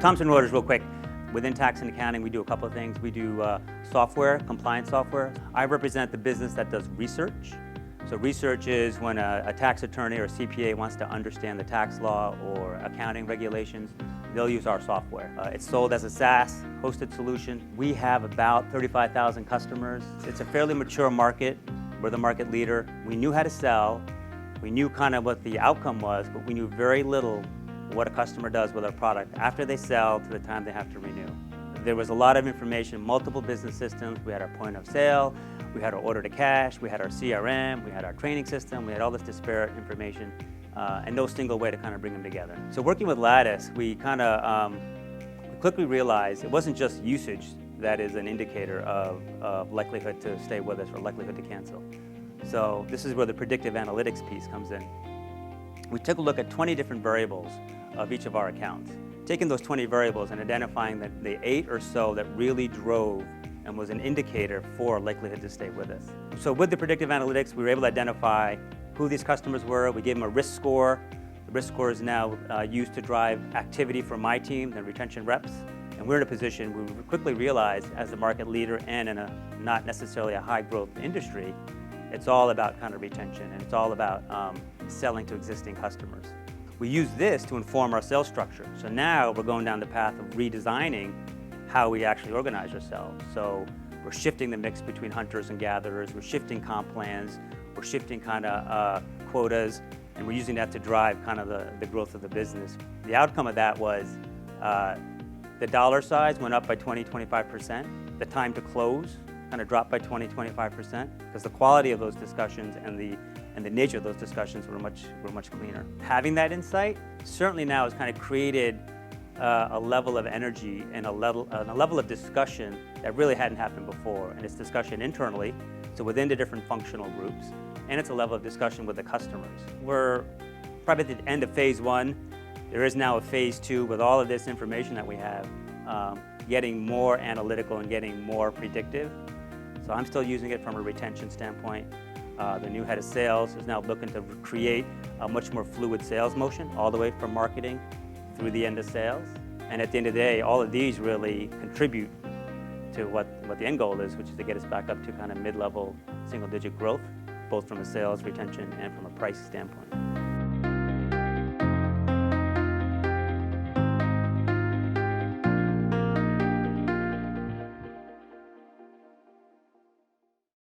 Thompson Reuters, real quick. Within tax and accounting, we do a couple of things. We do software, compliance software. I represent the business that does research. So research is when a tax attorney or a CPA wants to understand the tax law or accounting regulations, they'll use our software. It's sold as a SaaS hosted solution. We have about 35,000 customers. It's a fairly mature market. We're the market leader. We knew how to sell. We knew kind of what the outcome was, but we knew very little what a customer does with our product after they sell to the time they have to renew. There was a lot of information, multiple business systems. We had our point of sale, we had our order to cash, we had our CRM, we had our training system, we had all this disparate information and no single way to kind of bring them together. So working with Lattice, we kind of quickly realized it wasn't just usage that is an indicator of likelihood to stay with us or likelihood to cancel. So this is where the predictive analytics piece comes in. We took a look at 20 different variables of each of our accounts, taking those 20 variables and identifying the 8 or so that really drove and was an indicator for likelihood to stay with us. So with the predictive analytics, we were able to identify who these customers were. We gave them a risk score. The risk score is now used to drive activity for my team and retention reps. And we're in a position where we quickly realized, as the market leader and in a not necessarily a high growth industry, it's all about kind of retention, and it's all about selling to existing customers. We use this to inform our sales structure. So now we're going down the path of redesigning how we actually organize ourselves. So we're shifting the mix between hunters and gatherers, we're shifting comp plans, we're shifting kind of quotas, and we're using that to drive kind of the growth of the business. The outcome of that was the dollar size went up by 20-25%. The time to close kind of dropped by 20-25% because the quality of those discussions and the nature of those discussions were much cleaner. Having that insight certainly now has kind of created a level of energy and a level of discussion that really hadn't happened before. And it's discussion internally, so within the different functional groups, and it's a level of discussion with the customers. We're probably at the end of phase 1. There is now a phase 2 with all of this information that we have, getting more analytical and getting more predictive. So I'm still using it from a retention standpoint. The new head of sales is now looking to create a much more fluid sales motion, all the way from marketing through the end of sales. And at the end of the day, all of these really contribute to what the end goal is, which is to get us back up to kind of mid-level single-digit growth, both from a sales, retention, and from a price standpoint.